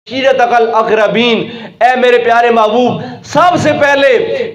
شیرتکل اقربین، اے میرے پیارے محبوب سب سے پہلے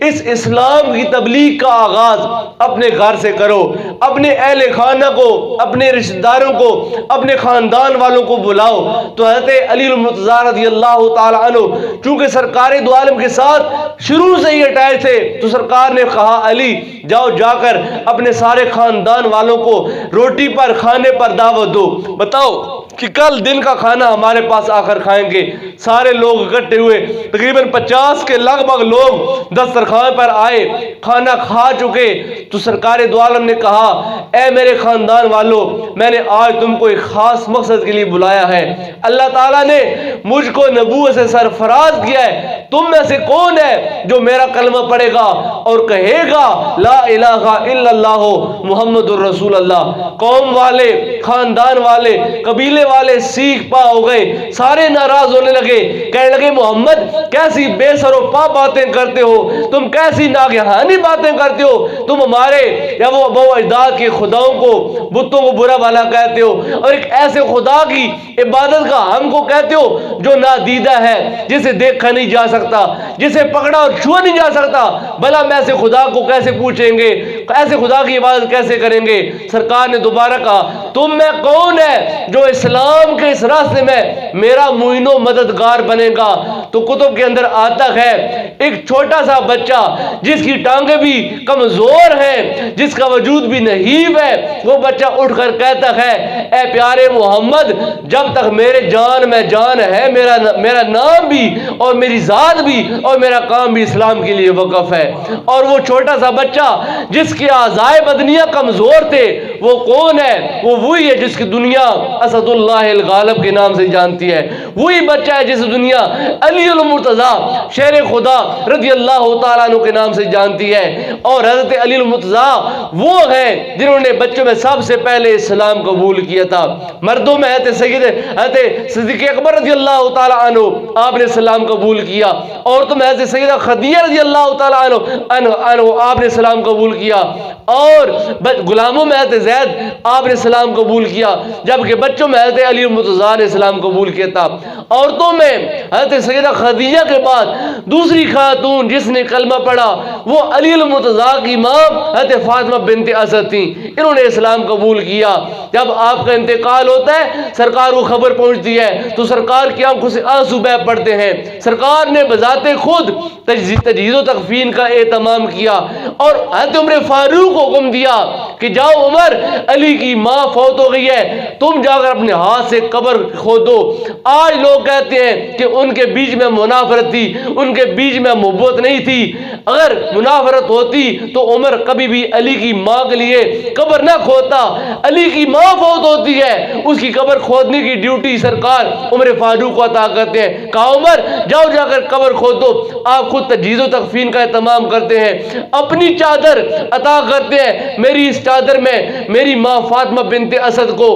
اس اسلام کی تبلیغ کا آغاز اپنے گھر سے کرو، اپنے اہل خانہ کو، اپنے رشتہ داروں کو، اپنے خاندان والوں کو بلاؤ۔ تو حضرت علی المرتضیٰ رضی اللہ تعالی عنہ چونکہ سرکار دو عالم کے ساتھ شروع سے ہی اٹیچ تھے، تو سرکار نے کہا علی جاؤ جا کر اپنے سارے خاندان والوں کو روٹی پر کھانے پر دعوت دو، بتاؤ کہ کل دن کا کھانا ہمارے پاس آ کر کھائیں گے۔ سارے لوگ اکٹھے ہوئے، تقریباً 50 کے لگ بھگ لوگ دسترخوان پر آئے، کھانا کھا چکے۔ تو سرکار دو عالم نے کہا اے میرے خاندان والوں، میں نے آج تم کو ایک خاص مقصد کے لیے بلایا ہے۔ اللہ تعالیٰ نے مجھ کو نبوت سے سرفراز کیا ہے، تم میں سے کون ہے جو میرا کلمہ پڑھے گا اور کہے گا لا الہ الا اللہ محمد الرسول اللہ۔ قوم والے، خاندان والے، قبیلے والے سیکھ پا ہو گئے، سارے ناراض ہونے لگے، کہنے لگے محمد کیسی بے سر و پا باتیں کرتے ہو، تم کیسی ناگہانی باتیں کرتے ہو، تم ہمارے یا وہ اجداد کے خداؤں کو، بتوں کو برا بھلا کہتے ہو، اور ایک ایسے خدا کی عبادت کا ہم کو کہتے ہو جو نادیدہ ہے، جسے دیکھا نہیں جا سکتا، جسے پکڑا اور چھوا نہیں جا سکتا، بھلا میں ایسے خدا کو کیسے پوچھیں گے، ایسے خدا کی عبادت کیسے کریں گے؟ سرکار نے دوبارہ کہا تم میں کون ہے جو اسلام کے اس راستے میں میرا معین و مددگار بنے گا؟ تو کتب کے اندر آتا ہے ایک چھوٹا سا بچہ جس کی ٹانگیں بھی کمزور ہیں، جس کا وجود بھی نحیف ہے، وہ بچہ اٹھ کر کہتا ہے اے پیارے محمد جب تک میرے جان میں جان ہے، میرا نام بھی اور میری ذات بھی اور میرا کام بھی اسلام کے لیے وقف ہے۔ اور وہ چھوٹا سا بچہ جس کے اعضائے بدنیہ کمزور تھے وہ کون ہے؟ وہ وہی ہے جس کی دنیا اسد اللہ الغالب کے نام سے جانتی ہے، وہی بچہ ہے جس دنیا علی المرتضیٰ شیر خدا رضی اللہ تعالیٰ عنہ کے نام سے جانتی ہے۔ اور حضرت علی المرتضیٰ وہ ہیں جنہوں نے بچوں میں سب سے پہلے اسلام قبول کیا تھا۔ مردوں میں حضرت صدیق اکبر رضی اللہ تعالیٰ عنہ آپ نے اسلام قبول کیا، عورتوں میں حضرت سیدہ خدیجہ رضی اللہ تعالیٰ عنہ آپ نے اسلام قبول کیا، اور غلاموں میں حضرت زید آپ نے اسلام قبول کیا، جبکہ بچوں میں حضرت علی المرتضیٰ نے اسلام قبول کیا تھا۔ عورتوں میں حضرت سیدہ خدیجہ کے بعد دوسری خاتون جس نے کلمہ پڑھا وہ علی المرتضیٰ کی ماں حضرت فاطمہ بنت اسد تھیں، انہوں نے اسلام قبول کیا۔ جب آپ کا انتقال ہوتا ہے سرکار کو خبر پہنچتی ہے تو سرکار کی آنکھوں سے آنسو بہہ پڑتے ہیں۔ سرکار نے بذات خود تجہیز و تکفین کا اہتمام کیا اور حضرت عمر فاروق کو حکم دیا کہ جاؤ عمر، علی کی ماں فوت ہو گئی ہے، تم جا کر اپنے ہاتھ سے قبر کھودو۔ آج لوگ کہتے ہیں کہ ان کے بیچ میں منافرت تھی، ان کے بیچ میں محبت نہیں تھی۔ اگر منافرت ہوتی تو عمر کبھی بھی علی کی ماں کے لیے قبر نہ کھودتا۔ علی کی ماں فوت ہوتی ہے، اس کی قبر کھودنے کی ڈیوٹی سرکار عمر فاروق کو عطا کرتے ہیں۔ کہا عمر جاؤ جا کر قبر کھودو۔ آپ خود تجہیز و تکفین کا اہتمام کرتے ہیں، اپنی چادر عطا کرتے ہیں، میری اس چادر میں میری ماں فاطمہ بنت اسد کو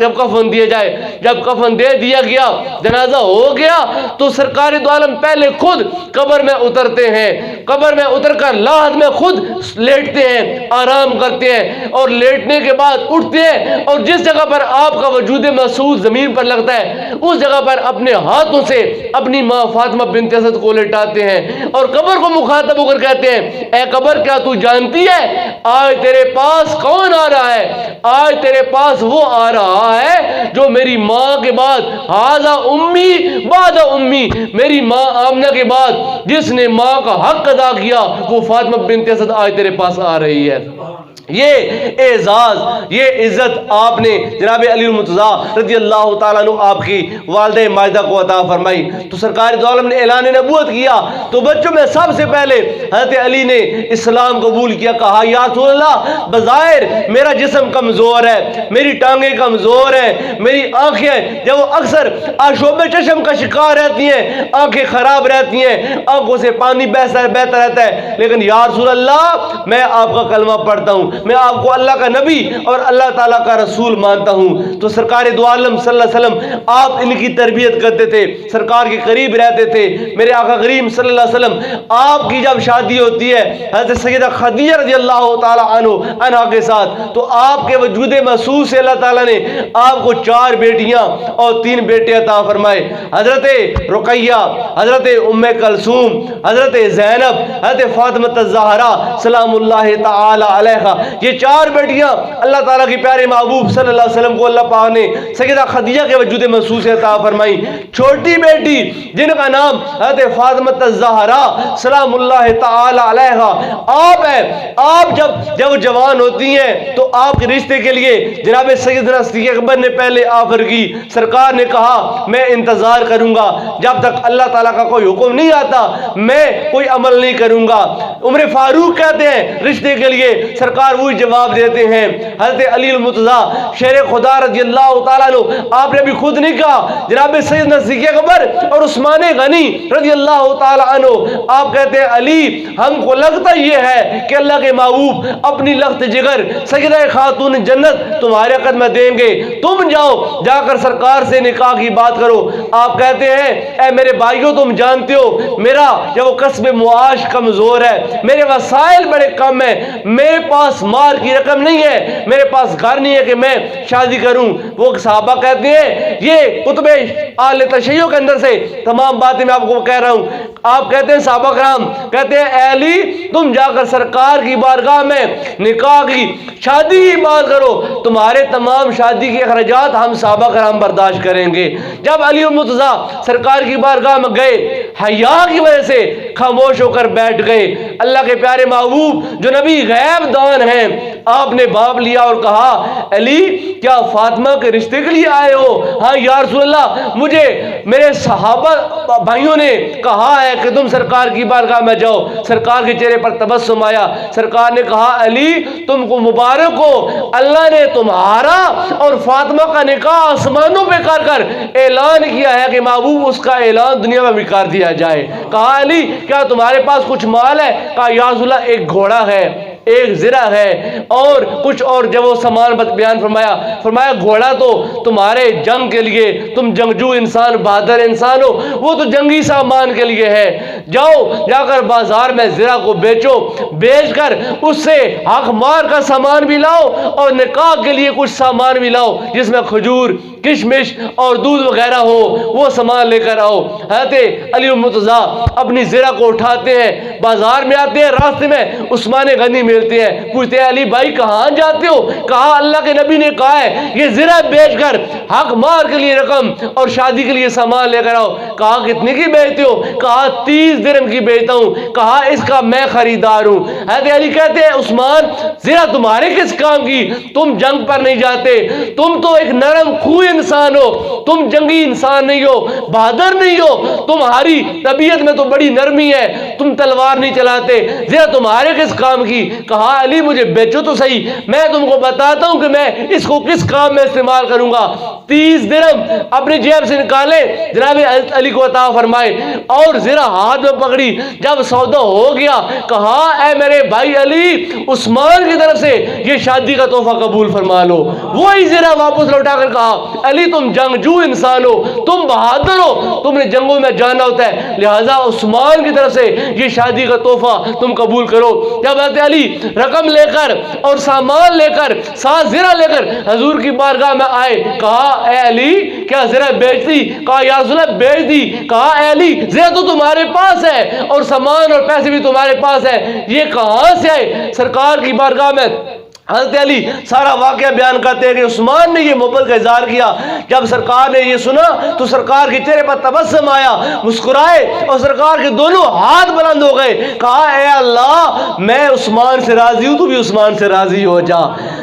جب کفن دیا جائے۔ جب کفن دے دیا گیا، جنازہ ہو گیا، تو سرکار دو عالم پہلے خود قبر میں اترتے ہیں، قبر میں اتر کر لاحد میں خود لیٹتے ہیں، آرام کرتے ہیں، اور لیٹنے کے بعد اٹھتے ہیں، اور جس جگہ پر آپ کا وجود محسوس زمین پر لگتا ہے اس جگہ پر اپنے ہاتھوں سے اپنی ماں فاطمہ بنت اسد کو لٹاتے ہیں، اور قبر کو مخاطب ہو کر کہتے ہیں اے قبر کیا تو جانتی ہے آج تیرے پاس کون آ رہا ہے؟ آج تیرے پاس وہ آ رہا ہے جو میری ماں کے بعد ہاذا امی بعد امی، میری ماں آمنہ کے بعد جس نے ماں کا حق ادا کیا وہ فاطمہ بنت اسد آج تیرے پاس آ رہی ہے۔ یہ اعزاز، یہ عزت آپ نے جناب علی المرتضیٰ رضی اللہ تعالیٰ عنہ آپ کی والدہ ماجدہ کو عطا فرمائی۔ تو سرکار دو عالم نے اعلان نبوت کیا تو بچوں میں سب سے پہلے حضرت علی نے اسلام قبول کیا۔ کہا یا رسول اللہ بظاہر میرا جسم کمزور ہے، میری ٹانگیں کمزور ہیں، میری آنکھیں جب وہ اکثر آشوب چشم کا شکار رہتی ہیں، آنکھیں خراب رہتی ہیں، آنکھوں سے پانی بہتا رہتا ہے، لیکن یا رسول اللہ میں آپ کا کلمہ پڑھتا ہوں، میں آپ کو اللہ کا نبی اور اللہ تعالیٰ کا رسول مانتا ہوں۔ تو سرکار دو عالم صلی اللہ علیہ وسلم آپ ان کی تربیت کرتے تھے، سرکار کے قریب رہتے تھے۔ میرے آقا کریم صلی اللہ علیہ وسلم آپ کی جب شادی ہوتی ہے حضرت سیدہ خدیجہ رضی اللہ تعالیٰ عنہ کے ساتھ، تو آپ کے وجود محسوس سے اللہ تعالیٰ نے آپ کو 4 بیٹیاں اور 3 بیٹے عطا فرمائے۔ حضرت رقیہ، حضرت ام کلثوم، حضرت زینب، حضرت فاطمہ الزہرا سلام اللہ تعالی علیہا، یہ 4 بیٹیاں اللہ تعالیٰ کی پیارے محبوب صلی اللہ علیہ وسلم کو اللہ پاک نے سیدہ خدیجہ کے وجود محسوس سے عطا فرمائی۔ چھوٹی بیٹی جن کا نام حضرت فاطمہ الزہرا سلام اللہ تعالی علیہا آپ ہے، آپ جب جوان ہوتی ہیں تو آپ کے رشتے کے لیے جناب سیدنا صدیق اکبر نے پہلے آفر کی۔ سرکار نے کہا میں انتظار کروں گا، جب تک اللہ تعالیٰ کا کوئی حکم نہیں آتا میں کوئی عمل نہیں کروں گا۔ عمر فاروق کہتے ہیں رشتے کے لیے، سرکار وہی جواب دیتے ہیں۔ حضرت علی المرتضیٰ شیر خدا رضی اللہ تعالیٰ عنہ آپ نے بھی خود نہیں کہا، جناب سیدنا صدیق اکبر اور عثمان غنی رضی اللہ تعالیٰ عنہ آپ کہتے ہیں علی ہم کو لگتا یہ ہے کہ اللہ کے محبوب اپنی لخت جگر سیدہ خاتون جنت تمہارے قدم میں دیں گے، تم جاؤ جا کر سرکار سے نکاح کی بات کرو۔ آپ کہتے ہیں اے میرے بھائیوں تم جانتے ہو میرا جب وہ کسب معاش کمزور ہے، میرے وسائل بڑے کم ہیں، میرے پاس مال کی رقم نہیں ہے، میرے پاس گھر نہیں ہے کہ میں شادی کروں۔ وہ صحابہ کہتے ہیں یہ کتب آل تشیع کے اندر سے تمام باتیں میں آپ کو کہہ رہا ہوں۔ آپ کہتے ہیں صحابہ کرام کہتے ہیں اے علی تم جا کر سرکار کی بارگاہ میں نکاح کی شادی کی بات کرو، تمہارے تمام شادی کے اخراجات ہم صحابہ کرام برداشت کریں گے۔ جب علی المرتضیٰ سرکار کی بارگاہ میں گئے، حیا کی وجہ سے خاموش ہو کر بیٹھ گئے۔ اللہ کے پیارے محبوب جو نبی غیب دان ہیں آپ نے باب لیا اور کہا علی کیا فاطمہ کے رشتے کے لیے آئے ہو؟ ہاں یا رسول اللہ مجھے میرے صحابہ بھائیوں نے کہا ہے کہ تم سرکار کی بارگاہ میں جاؤ۔ سرکار کے چہرے پر تبسم آیا، سرکار نے کہا علی تم کو مبارک ہو، اللہ نے تمہارا اور فاطمہ کا نکاح آسمانوں پہ کر کر اعلان کیا ہے کہ محبوب اس کا اعلان دنیا میں بھی کر دیا جائے۔ کہا علی کیا تمہارے پاس کچھ مال ہے؟ کہا یا رسول اللہ ایک گھوڑا ہے، ایک زرہ ہے اور کچھ اور جب وہ سامان بیان فرمایا گھوڑا تو تمہارے جنگ کے لیے، تم جنگجو انسان بہادر انسان ہو، وہ تو جنگی سامان کے لیے ہے، جاؤ جا کر بازار میں زرہ کو بیچو، بیچ کر اس سے حق مار کا سامان بھی لاؤ اور نکاح کے لیے کچھ سامان بھی لاؤ جس میں کھجور کشمش اور دودھ وغیرہ ہو، وہ سامان لے کر آؤ۔ حضرت علی المرتضیٰ اپنی زرہ کو اٹھاتے ہیں، بازار میں آتے ہیں، راستے میں عثمان غنی ملتے ہیں، پوچھتے ہیں علی بھائی کہاں جاتے ہو؟ کہا اللہ کے نبی نے کہا ہے یہ زرہ بیچ کر حق مار کے لیے رقم اور شادی کے لیے سامان لے کر آؤ۔ کہا کتنے کی بیچتے ہو؟ کہا 30 درہم کی بیچتا ہوں۔ کہا اس کا میں خریدار ہوں۔ حضرت علی کہتے ہیں عثمان زرہ تمہارے کس کام کی؟ تم جنگ پر نہیں جاتے، تم تو ایک نرم خوی انسان ہو، تم جنگی انسان نہیں ہو، بہادر نہیں ہو، تمہاری طبیعت میں تو بڑی نرمی ہے، تم تلوار نہیں چلاتے، زرہ تمہارے کس کام کی؟ کہا علی مجھے بیچو تو صحیح، میں تم کو بتاتا ہوں کہ میں اس کو کس کام میں استعمال کروں گا۔ 30 درہم اپنی جیب سے نکالے، جناب علی کو عطا فرمائے اور زرہ ہاتھ میں پکڑی۔ جب سودا ہو گیا کہا اے میرے بھائی علی عثمان کی طرف سے یہ شادی کا تحفہ قبول فرما لو۔ وہی زرہ واپس لوٹا کر کہا علی تم جنگجو انسان ہو، تم بہادر ہو، تم نے جنگوں میں جانا ہوتا ہے، لہذا عثمان کی طرف سے یہ شادی کا تحفہ تم قبول کرو۔ جب حضرت علی رقم لے کر اور سامان لے کر ساتھ زرہ لے کر حضور کی بارگاہ میں آئے، کہا اے علی کیا زرہ بیچ دی؟ کہا یا رسول اللہ بیچ دی۔ کہا اے علی زرہ تو تمہارے پاس ہے اور سامان اور پیسے بھی تمہارے پاس ہے، یہ کہاں سے آئے؟ سرکار کی بارگاہ میں حضرت علی سارا واقعہ بیان کرتے ہیں کہ عثمان نے یہ محبت کا اظہار کیا۔ جب سرکار نے یہ سنا تو سرکار کے چہرے پر تبسم آیا، مسکرائے اور سرکار کے دونوں ہاتھ بلند ہو گئے۔ کہا اے اللہ میں عثمان سے راضی ہوں، تو بھی عثمان سے راضی ہو جا،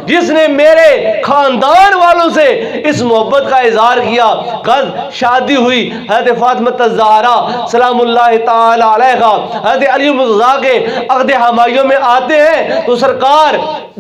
جس نے میرے خاندان والوں سے اس محبت کا اظہار کیا۔ کل شادی ہوئی، حضرت فاطمہ الزہرا سلام اللہ تعالی علیہا حضرت علی المرتضیٰ کے عقد حمایوں میں آتے ہیں تو سرکار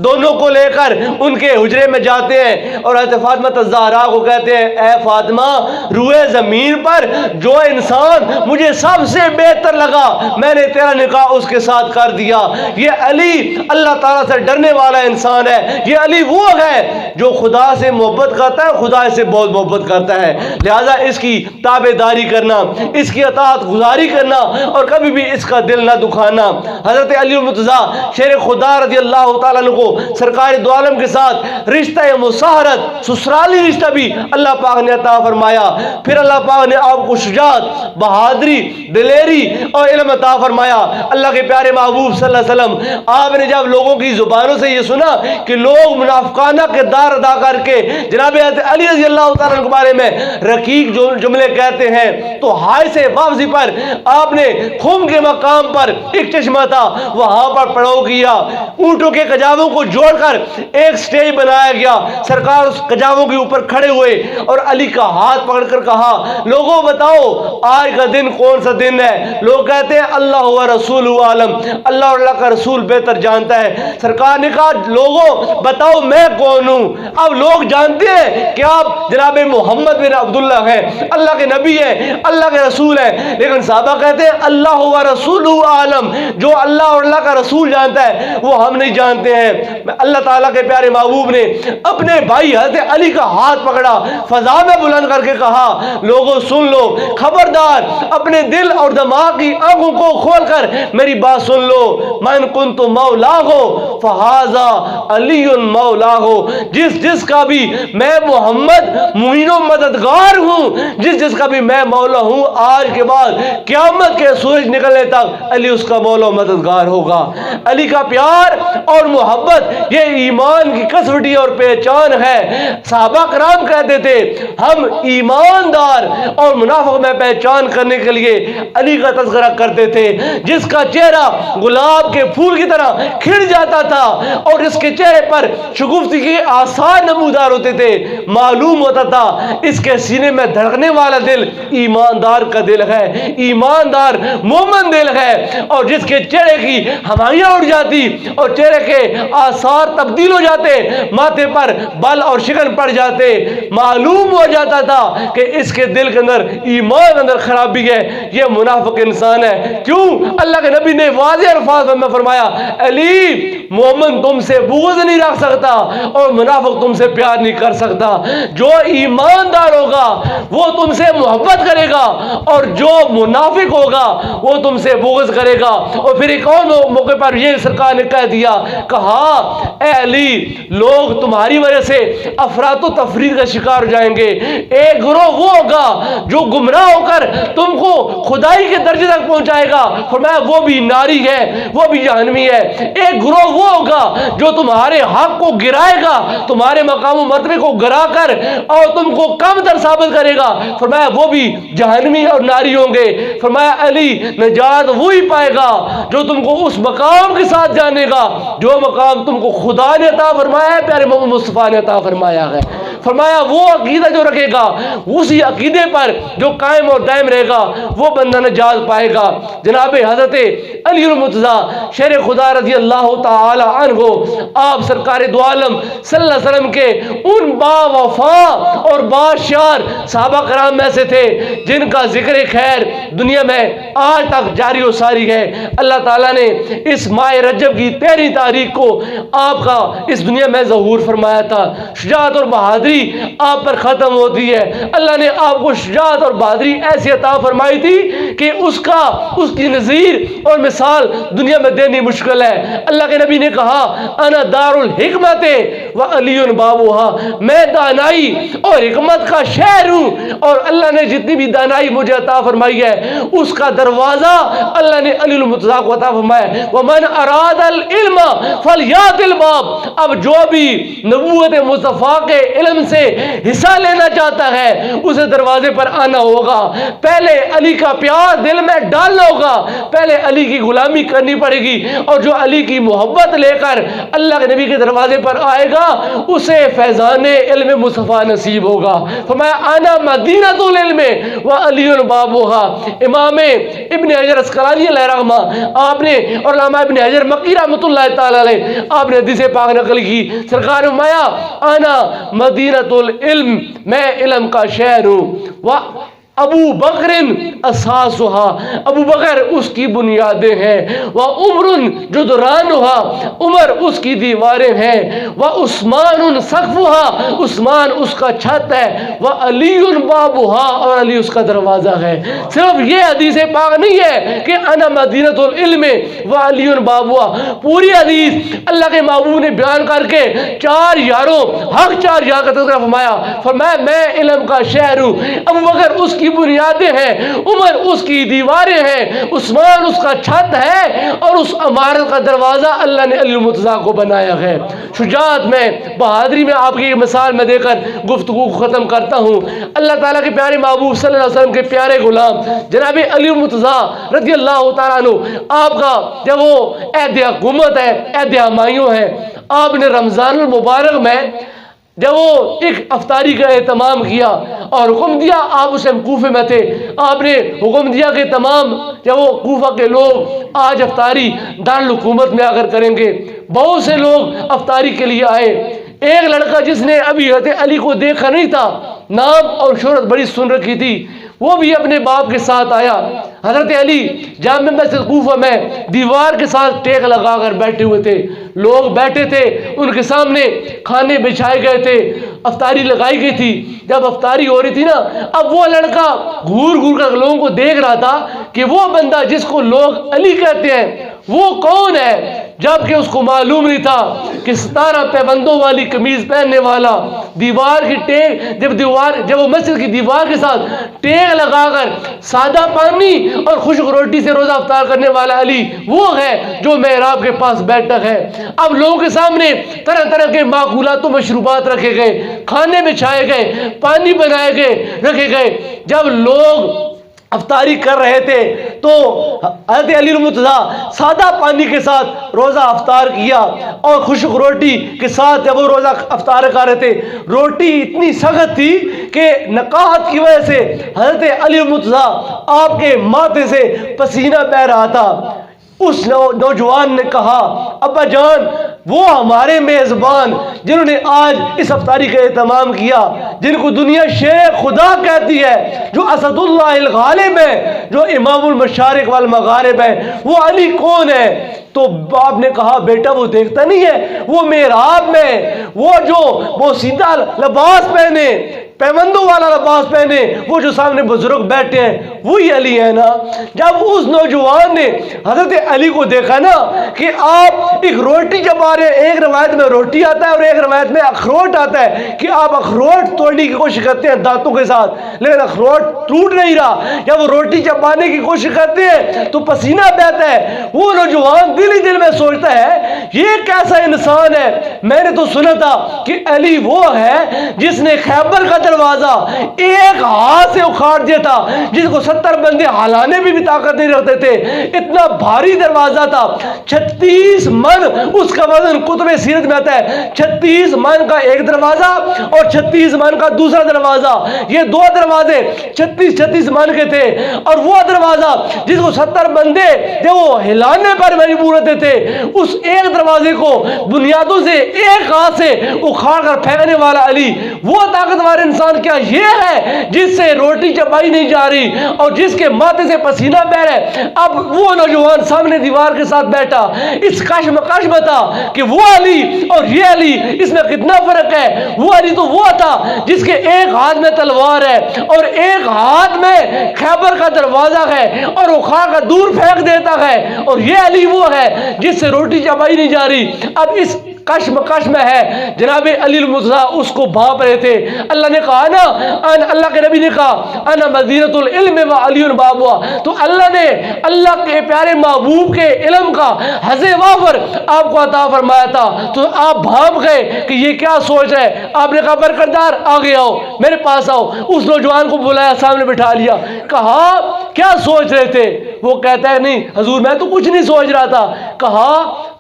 دونوں کو لے کر ان کے حجرے میں جاتے ہیں اور حضرت فاطمہ الزہرا کو کہتے ہیں اے فاطمہ روئے زمین پر جو انسان مجھے سب سے بہتر لگا میں نے تیرا نکاح اس کے ساتھ کر دیا. یہ علی اللہ تعالیٰ سے ڈرنے والا انسان ہے. یہ علی وہ ہے جو خدا سے محبت کرتا ہے, خدا سے بہت محبت کرتا ہے. لہذا اس کی تابع داری کرنا, اس کی اطاعت گزاری کرنا اور کبھی بھی اس کا دل نہ دکھانا. حضرت علی المرتضیٰ شیر خدا رضی اللہ تعالیٰ عنہ کو سرکار دو عالم کے ساتھ رشتہ مساہرت سسرالی رشتہ بھی اللہ پاک نے عطا فرمایا. پھر اللہ پاک نے آپ کو شجاعت, بہادری, دلیری اور علم عطا فرمایا. اللہ کے پیارے محبوب صلی اللہ علیہ وسلم آپ نے جب لوگوں کی زبانوں سے یہ سنا کہ لوگ منافقانہ کردار ادا کر کے جناب علی رضی اللہ تعالیٰ کے بارے میں رقیق جملے کہتے ہیں تو ہائے سے واپسی پر آپ نے خم کے مقام پر ایک چشمہ تھا وہاں پر پڑاؤ کیا. اونٹوں کے کجاووں کو جوڑ کر ایک سٹیج بنایا گیا. سرکار اس کجاووں کے اوپر کھڑے ہوئے اور علی کا ہاتھ پکڑ کر کہا لوگوں بتاؤ آج کا دن کون سا دن ہے. لوگ کہتے ہیں اللہ و رسول عالم, اللہ اور اللہ کا رسول بہتر جانتا ہے. سرکار نے کہا لوگوں بتاؤ میں کون ہوں. اب لوگ جانتے ہیں کہ آپ جناب محمد بن عبداللہ ہیں, اللہ کے نبی ہیں, اللہ کے رسول ہیں, لیکن صحابہ کہتے ہیں اللہ و رسول عالم, جو اللہ اور اللہ کا رسول جانتا ہے وہ ہم نہیں جانتے ہیں. اللہ تعالیٰ کے پیارے محبوب نے اپنے بھائی حضرت علی کا ہاتھ پکڑا, فضا میں بلند کر کے کہا لوگوں سن لو, خبردار اپنے دل اور دماغ کی آنکھوں کو کھول کر میری بات سن لو. من کنت مولا ہو فہذا علی مولا ہو. جس کا بھی میں محمد معین و مددگار ہوں, جس کا بھی میں مولا ہوں, آج کے بعد قیامت کے سورج نکلنے تک علی اس کا مولا و مددگار ہوگا. علی کا پیار اور محبت یہ ایمان کی کسوٹی اور پہچان ہے. صحابہ کرام کہتے تھے ہم ایماندار اور منافق میں پہچان کرنے کے لیے علی کا تذکرہ کرتے تھے, جس کا چہرہ گلاب کے پھول کی طرح کھل جاتا تھا اور اس کے چہرے پر شگفتی کے آثار نمودار ہوتے تھے. معلوم ہوتا تھا اس کے سینے میں دھڑکنے والا دل ایماندار کا دل ہے, ایماندار مومن دل ہے. اور جس کے چہرے کی ہمائیاں اڑ جاتی اور چہرے کے آثار تبدیل ہو جاتے, ماتھے پر بال اور شکن پڑ جاتے, معلوم ہو جاتا تھا کہ اس کے دل کے اندر ایمان اندر خرابی ہے, یہ منافق انسان ہے. کیوں؟ اللہ کے نبی نے واضح الفاظ میں فرمایا علی مومن تم سے بغض نہیں رکھ سکتا اور منافق تم سے پیار نہیں کر سکتا. جو ایماندار ہوگا وہ تم سے محبت کرے گا اور جو منافق ہوگا وہ تم سے بغض کرے گا. اور پھر ایک اور موقع پر یہ سرکار نے کہہ دیا, کہا اے علی لوگ تمہاری وجہ سے افراط و تفرید کا شکار ہو جائیں گے. ایک گروہ وہ ہوگا جو گمراہ ہو کر تم کو خدائی کے درجے تک پہنچائے گا, فرمایا وہ بھی ناری ہے, وہ بھی جہنمی ہے. ایک گروہ وہ ہوگا جو تمہارے حق کو گرائے گا, تمہارے مقام و مرتبے کو گرا کر اور تم کو کم تر ثابت کرے گا, فرمایا وہ بھی جہنمی اور ناری ہوں گے. فرمایا علی نجات وہی پائے گا جو تم کو اس مقام کے ساتھ جانے گا جو مقام تم کو خدا نے عطا فرمایا ہے, پیارے محمد مصطفیٰ نے عطا فرمایا ہے. فرمایا وہ عقیدہ جو رکھے گا اسی عقیدے پر جو قائم اور دائم رہے گا وہ بندہ نجات پائے گا. جناب حضرت علی المرتضیٰ شیر خدا رضی اللہ تعالی عنہ آپ سرکار دو عالم صلی اللہ علیہ وسلم کے ان با وفا اور باشیار صحابہ کرام میں سے تھے جن کا ذکر خیر دنیا میں آج تک جاری و ساری ہے. اللہ تعالیٰ نے اس ماہ رجب کی 13 تاریخ کو آپ کا اس دنیا میں ظہور فرمایا تھا. شجاعت اور بہادری آپ پر ختم ہوتی ہے. اللہ نے آپ کو شجاعت اور بہادری ایسی عطا فرمائی تھی کہ اس کی نظیر اور مثال دنیا میں دینی مشکل ہے. اللہ کے نبی نے کہا انا دار الحکمت و علی بابوہا, میں دانائی اور حکمت کا شہر ہوں اور اللہ نے جتنی بھی دانائی مجھے عطا فرمائی ہے اس کا دروازہ اللہ نے علی المرتضیٰ کو عطا فرمایا ہے. ومن اراد العلم فلیات الباب, اب جو بھی نبوت مصطفیٰ کے علم سے حصہ لینا چاہتا ہے اسے دروازے پر آنا ہوگا. پہلے علی کا پیار دل میں ڈالنا ہوگا, پہلے علی کی غلامی کرنی پڑے گی, اور جو علی کی محبت لے کر اللہ کے نبی کے دروازے پر آئے گا اسے فیضان علم مصطفیٰ نصیب ہوگا. فرمایا انا مدینۃ العلم و علی بابوہا. امام ابن حجر اسقلانی علیہ رحمہ آپ نے اور علامہ ابن حجر مکی رحمۃ اللہ تعالی علیہ آپ نے حدیث پاک نقل کی. سرکار نے فرمایا انا مدینۃ العلم، میں علم کا شہر ہوں، ابو بکر اساسها، ابو بکر اس کی بنیادیں ہیں، وعمر جدرانها، عمر اس کی دیواریں ہیں، وعثمان سقفها، عثمان اس کا چھت ہے، وعلی بابها، اور علی اس کا دروازہ ہے. صرف یہ حدیث پاک نہیں ہے کہ انا مدینۃ العلم وعلی بابها، پوری حدیث اللہ کے محبوب نے بیان کر کے چار یاروں حق چار یار کا تذکرہ فرمایا میں علم کا شہر ہوں، ابو بکر اس کی بنیادیں ہیں، عمر اس کی دیواریں ہیں، عثمان اس کا چھت ہے، اور اس عمارت کا دروازہ اللہ نے علی المرتضیٰ کو بنایا ہے. شجاعت میں، بہادری میں آپ کی مثال میں دے کر گفتگو کو ختم کرتا ہوں. اللہ تعالیٰ کے پیارے محبوب صلی اللہ علیہ وسلم کے پیارے غلام جناب علی المرتضیٰ رضی اللہ تعالیٰ عنہ، آپ کا جب وہ عہد حکومت ہے، عہد ہمایوں ہے، آپ نے رمضان المبارک میں جب وہ ایک افطاری کا اہتمام کیا اور حکم دیا، آپ اس ٹائم کوفے میں تھے، آپ نے حکم دیا کہ تمام جب وہ کوفہ کے لوگ آج افطاری دارالحکومت میں آ کر کریں گے. بہت سے لوگ افطاری کے لیے آئے. ایک لڑکا جس نے ابھی حضرت علی کو دیکھا نہیں تھا، نام اور شہرت بڑی سن رکھی تھی، وہ بھی اپنے باپ کے ساتھ آیا. حضرت علی جامع مسجد کوفہ میں دیوار کے ساتھ ٹیک لگا کر بیٹھے ہوئے تھے، لوگ بیٹھے تھے، ان کے سامنے کھانے بچھائے گئے تھے، افطاری لگائی گئی تھی. جب افطاری ہو رہی تھی نا، اب وہ لڑکا گھور گھور کر لوگوں کو دیکھ رہا تھا کہ وہ بندہ جس کو لوگ علی کہتے ہیں وہ کون ہے، جبکہ اس کو معلوم نہیں تھا کہ 17 پیبندوں والی قمیض پہننے والا، دیوار کی ٹیک جب وہ مسجد کی دیوار کے ساتھ ٹیک لگا کر سادہ پانی اور خشک روٹی سے روزہ افطار کرنے والا علی وہ ہے جو محراب کے پاس بیٹھا ہے. اب لوگوں کے سامنے طرح طرح کے معقولات و مشروبات رکھے گئے، کھانے بچھائے گئے، پانی بنائے گئے، رکھے گئے. جب لوگ افطاری کر رہے تھے تو حضرت علی المرتضیٰ سادہ پانی کے ساتھ روزہ افطار کیا، اور خشک روٹی کے ساتھ جب وہ روزہ افطار کر رہے تھے، روٹی اتنی سخت تھی کہ نقاہت کی وجہ سے حضرت علی المرتضیٰ آپ کے ماتھے سے پسینہ بہہ رہا تھا. اس نوجوان نے کہا ابا جان، وہ ہمارے میزبان جنہوں نے آج اس افطاری کا اہتمام کیا، جن کو دنیا شیر خدا کہتی ہے، جو اسد اللہ الغالب ہے، جو امام المشارق والمغارب ہے، وہ علی کون ہے؟ تو باپ نے کہا بیٹا وہ دیکھتا نہیں ہے، وہ محراب میں، وہ جو وہ سیدھا لباس پہنے، پیمندوں والا لباس پہنے، وہ جو سامنے بزرگ بیٹھے ہیں وہی علی ہے نا. جب اس نوجوان نے حضرت علی کو دیکھا نا کہ آپ ایک روٹی چبا رہے، ایک روایت میں روٹی آتا ہے اور ایک روایت میں اخروٹ آتا ہے کہ آپ اخروٹ توڑنے کی کوشش کرتے ہیں دانتوں کے ساتھ، لیکن اخروٹ ٹوٹ نہیں رہا، جب وہ روٹی چبانے کی کوشش کرتے ہیں تو پسینہ بہتا ہے. وہ نوجوان دل ہی دل میں سوچتا ہے یہ کیسا انسان ہے. میں نے تو سنا تھا کہ علی وہ ہے جس نے خیبر کا دروازہ ایک ہاتھ سے اکھاڑ دیا تھا، جس کو 70 بندے ہلانے میں بھی طاقت نہیں رکھتے تھے. اتنا بھاری دروازہ تھا، 36 من اس کا وزن کتب سیرت میں آتا ہے. 36 من کا ایک دروازہ اور 36 من کا دوسرا دروازہ، یہ دو دروازے 36 من کے تھے. اور وہ دروازہ جس کو 70 بندے جو وہ ہلانے پر مجبور ہوتے تھے، اس ایک دروازے کو بنیادوں سے ایک ہاتھ سے اکھاڑ کر پھینکنے والا علی وہ طاقتور انسان کیا یہ ہے جس سے روٹی چبائی نہیں جا رہی اور جس کے ماتھے سے پسینہ بہ رہا ہے. اب وہ نوجوان سامنے دیوار کے ساتھ بیٹھا، اس کشمکش میں تھا کہ وہ علی اور یہ علی اس میں کتنا فرق ہے. وہ علی تو وہ تھا جس کے ایک ہاتھ میں تلوار ہے اور ایک ہاتھ میں خیبر کا دروازہ ہے اور اکھاڑ کر دور پھینک دیتا ہے، اور یہ علی وہ ہے جس سے روٹی چبائی نہیں جا رہی. اب اس کشمکش میں ہے جناب علی المرتضیٰ اس کو بھانپ رہے تھے. اللہ نے کہا نا، اللہ کے نبی نے کہا انا مدینۃ العلم و علی بابها، تو اللہ نے اللہ کے پیارے محبوب کے علم کا حظ وافر آپ کو عطا فرمایا تھا. تو آپ بھانپ گئے کہ یہ کیا سوچ رہے. آپ نے کہا برکردار آگے آؤ، میرے پاس آؤ. اس نوجوان کو بلایا، سامنے بٹھا لیا، کہا کیا سوچ رہے تھے؟ وہ کہتا ہے نہیں حضور میں تو کچھ نہیں سوچ رہا تھا. کہا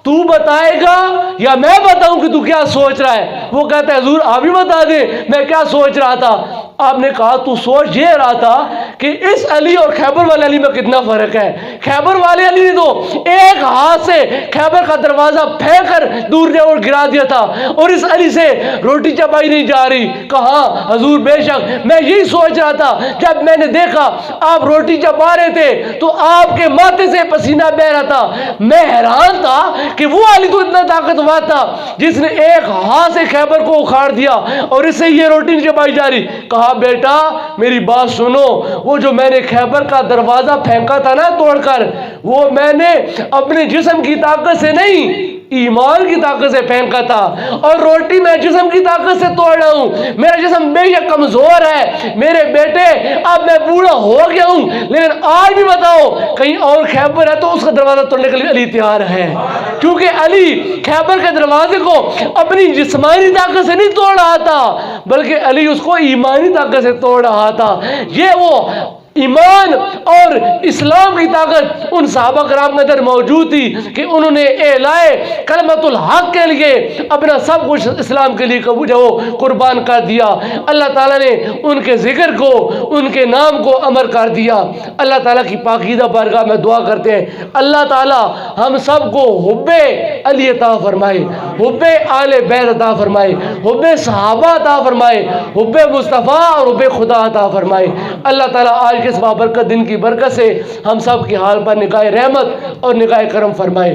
تو بتائے گا یا میں بتاؤں کہ تو کیا سوچ رہا ہے؟ وہ کہتا ہے حضور آپ ہی بتا دیں میں کیا سوچ رہا تھا. آپ نے کہا تو سوچ یہ رہا تھا کہ اس علی اور خیبر والے علی میں کتنا فرق ہے. خیبر والے علی نے تو ایک ہاتھ سے خیبر کا دروازہ پھینک کر دور نے اور گرا دیا تھا, اور اس علی سے روٹی چبائی نہیں جا رہی. کہا حضور بے شک میں یہی سوچ رہا تھا, جب میں نے دیکھا آپ روٹی چبا رہے تھے تو آپ کے ماتھے سے پسینہ بہ رہا تھا, میں حیران تھا کہ وہ علی تو اتنا طاقتور تھا جس نے ایک ہاتھ سے خیبر کو اکھاڑ دیا اور اس سے یہ روٹی نہیں چبائی جا رہی. کہا بیٹا میری بات سنو, وہ جو میں نے خیبر کا دروازہ پھینکا تھا نا توڑ کر, وہ میں نے اپنے جسم کی طاقت سے نہیں ایمان کی طاقت سے پھینکا تھا, اور روٹی میں جسم کی طاقت سے توڑ رہا ہوں. میرا جسم بے شک کمزور ہے میرے بیٹے, اب میں بوڑھا ہو گیا ہوں, لیکن آج بھی بتاؤ کہیں اور خیبر ہے تو اس کا دروازہ توڑنے کے لیے علی تیار ہے, کیونکہ علی خیبر کے دروازے کو اپنی جسمانی طاقت سے نہیں توڑ رہا تھا بلکہ علی اس کو ایمانی طاقت سے توڑ رہا تھا. یہ وہ ایمان اور اسلام کی طاقت ان صحابہ کرام کے اندر موجود تھی کہ انہوں نے اعلائے کلمت الحق کے لیے اپنا سب کچھ اسلام کے لیے جو قربان کر دیا. اللہ تعالیٰ نے ان کے ذکر کو, ان کے نام کو امر کر دیا. اللہ تعالیٰ کی پاکیزہ بارگاہ میں دعا کرتے ہیں اللہ تعالیٰ ہم سب کو حب علی عطا فرمائے, حب آل بیت عطا فرمائے, حب صحابہ عطا فرمائے, حب مصطفیٰ اور حب خدا عطا فرمائے. اللہ تعالیٰ آج کے اس بابرکت دن کی برکت سے ہم سب کی حال پر نگاہ رحمت اور نگاہ کرم فرمائے.